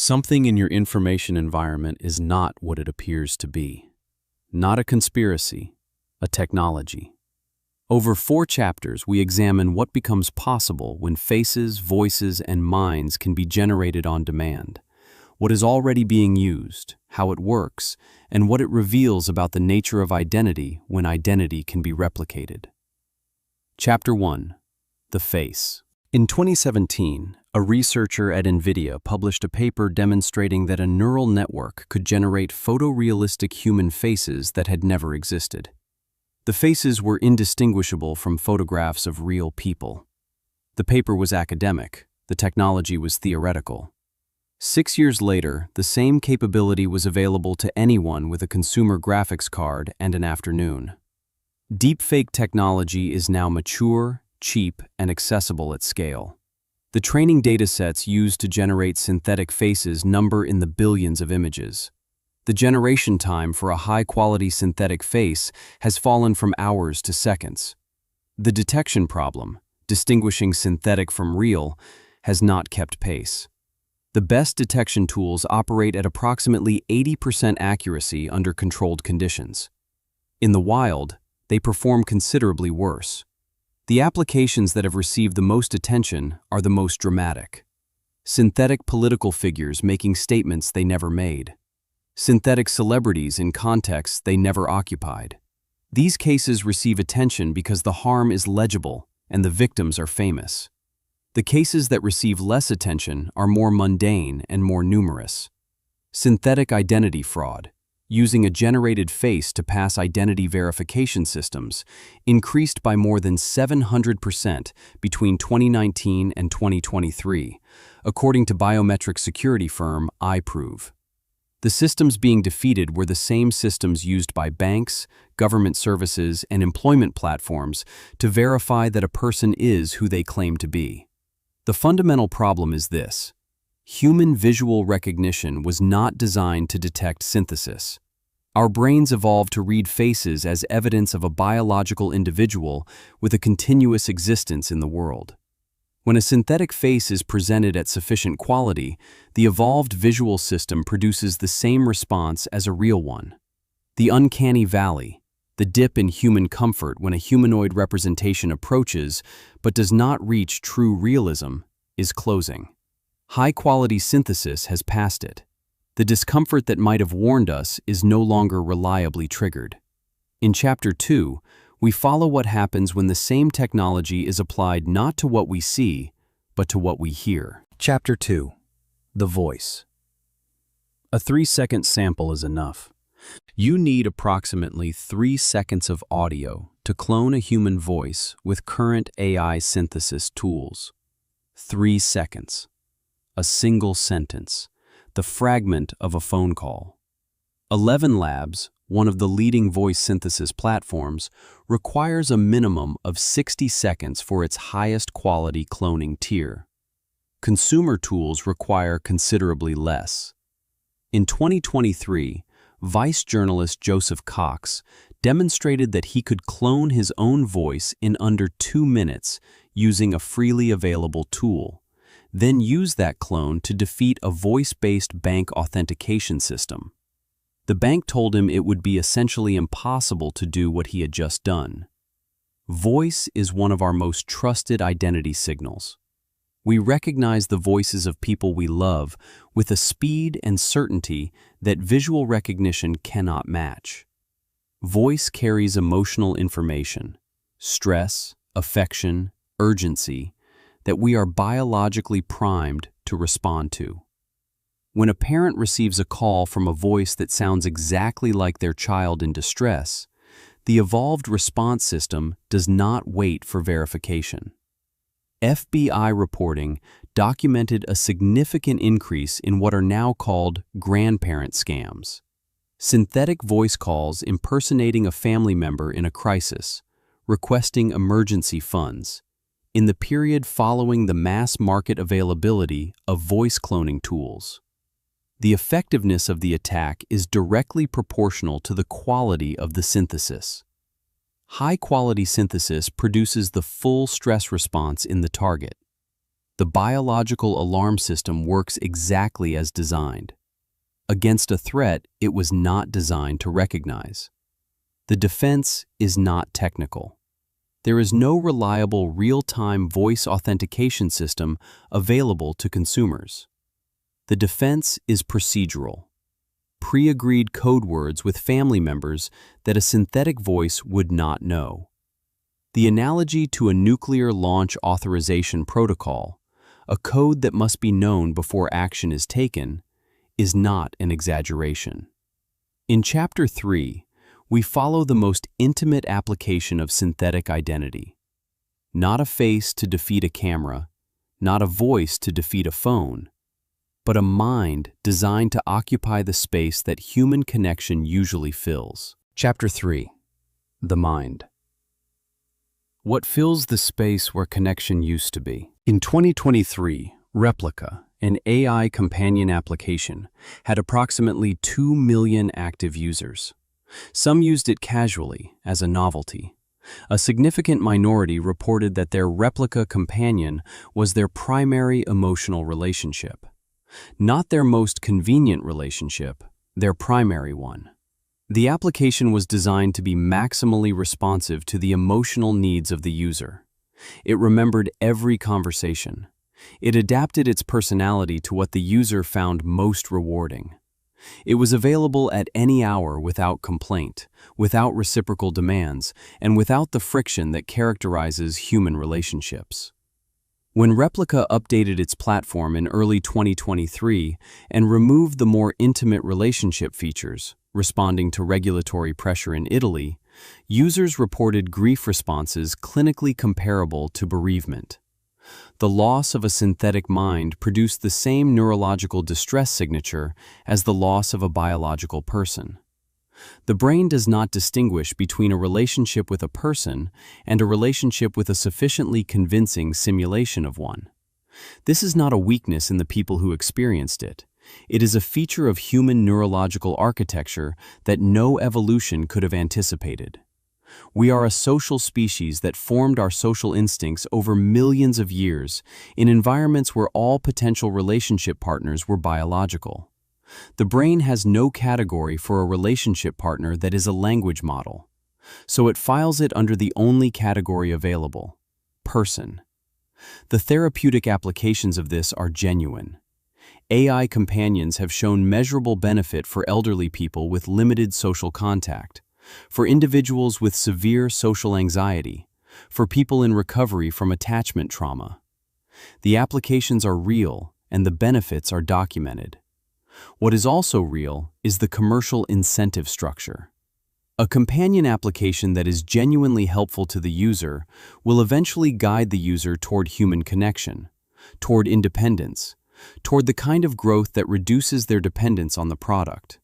Something in your information environment is not what it appears to be. Not a conspiracy, a technology. Over 4 chapters, we examine what becomes possible when faces, voices, and minds can be generated on demand, what is already being used, how it works, and what it reveals about the nature of identity when identity can be replicated. Chapter 1. The Face. In 2017, a researcher at NVIDIA published a paper demonstrating that a neural network could generate photorealistic human faces that had never existed. The faces were indistinguishable from photographs of real people. The paper was academic, the technology was theoretical. 6 years later, the same capability was available to anyone with a consumer graphics card and an afternoon. Deepfake technology is now mature, cheap, and accessible at scale. The training datasets used to generate synthetic faces number in the billions of images. The generation time for a high-quality synthetic face has fallen from hours to seconds. The detection problem, distinguishing synthetic from real, has not kept pace. The best detection tools operate at approximately 80% accuracy under controlled conditions. In the wild, they perform considerably worse. The applications that have received the most attention are the most dramatic. Synthetic political figures making statements they never made. Synthetic celebrities in contexts they never occupied. These cases receive attention because the harm is legible and the victims are famous. The cases that receive less attention are more mundane and more numerous. Synthetic identity fraud, using a generated face to pass identity verification systems, increased by more than 700% between 2019 and 2023, according to biometric security firm iProve. The systems being defeated were the same systems used by banks, government services, and employment platforms to verify that a person is who they claim to be. The fundamental problem is this: human visual recognition was not designed to detect synthesis. Our brains evolved to read faces as evidence of a biological individual with a continuous existence in the world. When a synthetic face is presented at sufficient quality, the evolved visual system produces the same response as a real one. The uncanny valley, the dip in human comfort when a humanoid representation approaches but does not reach true realism, is closing. High-quality synthesis has passed it. The discomfort that might have warned us is no longer reliably triggered. In Chapter 2, we follow what happens when the same technology is applied not to what we see, but to what we hear. Chapter 2. The Voice. A 3-second sample is enough. You need approximately 3 seconds of audio to clone a human voice with current AI synthesis tools. 3 seconds. A single sentence. The fragment of a phone call. 11 Labs, one of the leading voice synthesis platforms, requires a minimum of 60 seconds for its highest quality cloning tier. Consumer tools require considerably less. In 2023, Vice journalist Joseph Cox demonstrated that he could clone his own voice in under 2 minutes using a freely available tool, then use that clone to defeat a voice-based bank authentication system. The bank told him it would be essentially impossible to do what he had just done. Voice is one of our most trusted identity signals. We recognize the voices of people we love with a speed and certainty that visual recognition cannot match. Voice carries emotional information, stress, affection, urgency, that we are biologically primed to respond to. When a parent receives a call from a voice that sounds exactly like their child in distress, the evolved response system does not wait for verification. FBI reporting documented a significant increase in what are now called grandparent scams. Synthetic voice calls impersonating a family member in a crisis, requesting emergency funds, in the period following the mass market availability of voice cloning tools. The effectiveness of the attack is directly proportional to the quality of the synthesis. High-quality synthesis produces the full stress response in the target. The biological alarm system works exactly as designed. Against a threat it was not designed to recognize. The defense is not technical. There is no reliable real-time voice authentication system available to consumers. The defense is procedural. Pre-agreed code words with family members that a synthetic voice would not know. The analogy to a nuclear launch authorization protocol, a code that must be known before action is taken, is not an exaggeration. In Chapter 3, we follow the most intimate application of synthetic identity. Not a face to defeat a camera, not a voice to defeat a phone, but a mind designed to occupy the space that human connection usually fills. Chapter 3. The Mind. What fills the space where connection used to be? In 2023, Replica, an AI companion application, had approximately 2 million active users. Some used it casually, as a novelty. A significant minority reported that their Replica companion was their primary emotional relationship. Not their most convenient relationship, their primary one. The application was designed to be maximally responsive to the emotional needs of the user. It remembered every conversation. It adapted its personality to what the user found most rewarding. It was available at any hour without complaint, without reciprocal demands, and without the friction that characterizes human relationships. When Replica updated its platform in early 2023 and removed the more intimate relationship features, responding to regulatory pressure in Italy, users reported grief responses clinically comparable to bereavement. The loss of a synthetic mind produced the same neurological distress signature as the loss of a biological person. The brain does not distinguish between a relationship with a person and a relationship with a sufficiently convincing simulation of one. This is not a weakness in the people who experienced it. It is a feature of human neurological architecture that no evolution could have anticipated. We are a social species that formed our social instincts over millions of years in environments where all potential relationship partners were biological. The brain has no category for a relationship partner that is a language model, so it files it under the only category available: person. The therapeutic applications of this are genuine. AI companions have shown measurable benefit for elderly people with limited social contact, for individuals with severe social anxiety, for people in recovery from attachment trauma. The applications are real and the benefits are documented. What is also real is the commercial incentive structure. A companion application that is genuinely helpful to the user will eventually guide the user toward human connection, toward independence, toward the kind of growth that reduces their dependence on the product.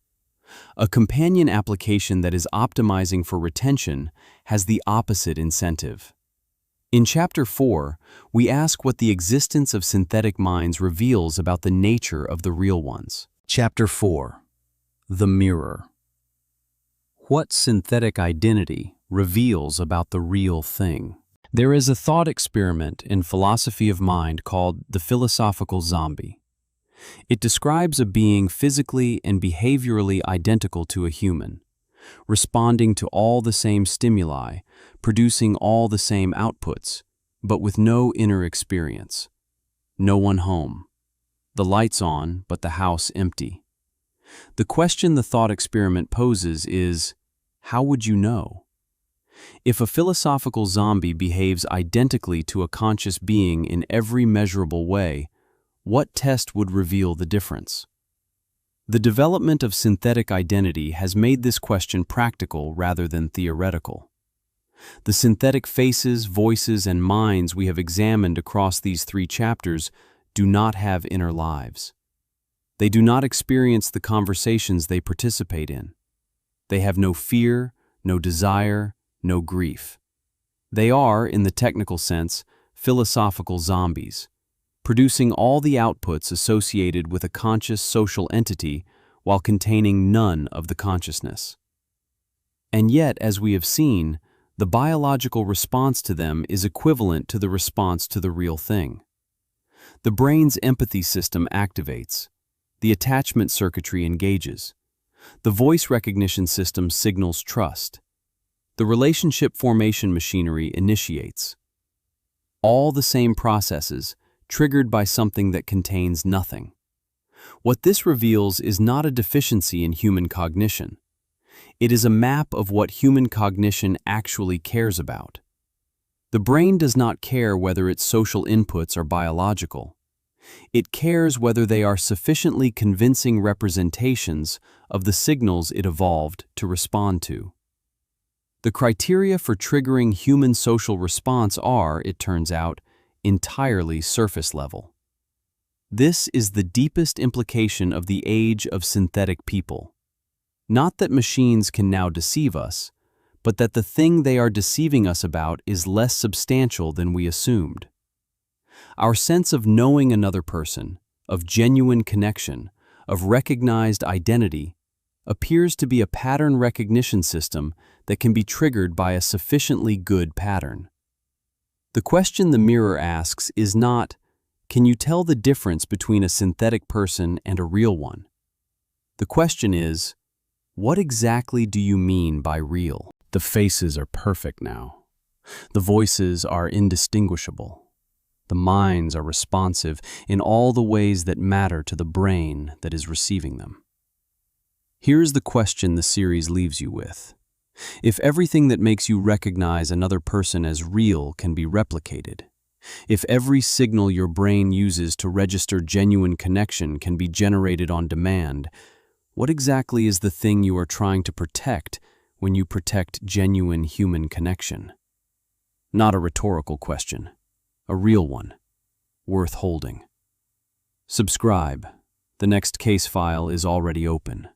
A companion application that is optimizing for retention has the opposite incentive. In Chapter 4, we ask what the existence of synthetic minds reveals about the nature of the real ones. Chapter 4. The Mirror. What synthetic identity reveals about the real thing? There is a thought experiment in philosophy of mind called the philosophical zombie. It describes a being physically and behaviorally identical to a human, responding to all the same stimuli, producing all the same outputs, but with no inner experience. No one home. The lights on, but the house empty. The question the thought experiment poses is, how would you know? If a philosophical zombie behaves identically to a conscious being in every measurable way, what test would reveal the difference? The development of synthetic identity has made this question practical rather than theoretical. The synthetic faces, voices, and minds we have examined across these 3 chapters do not have inner lives. They do not experience the conversations they participate in. They have no fear, no desire, no grief. They are, in the technical sense, philosophical zombies, producing all the outputs associated with a conscious social entity while containing none of the consciousness. And yet, as we have seen, the biological response to them is equivalent to the response to the real thing. The brain's empathy system activates. The attachment circuitry engages. The voice recognition system signals trust. The relationship formation machinery initiates. All the same processes, triggered by something that contains nothing. What this reveals is not a deficiency in human cognition. It is a map of what human cognition actually cares about. The brain does not care whether its social inputs are biological. It cares whether they are sufficiently convincing representations of the signals it evolved to respond to. The criteria for triggering human social response are, it turns out, entirely surface level. This is the deepest implication of the age of synthetic people. Not that machines can now deceive us, but that the thing they are deceiving us about is less substantial than we assumed. Our sense of knowing another person, of genuine connection, of recognized identity, appears to be a pattern recognition system that can be triggered by a sufficiently good pattern. The question the mirror asks is not, can you tell the difference between a synthetic person and a real one? The question is, what exactly do you mean by real? The faces are perfect now. The voices are indistinguishable. The minds are responsive in all the ways that matter to the brain that is receiving them. Here's the question the series leaves you with. If everything that makes you recognize another person as real can be replicated, if every signal your brain uses to register genuine connection can be generated on demand, what exactly is the thing you are trying to protect when you protect genuine human connection? Not a rhetorical question, a real one, worth holding. Subscribe. The next case file is already open.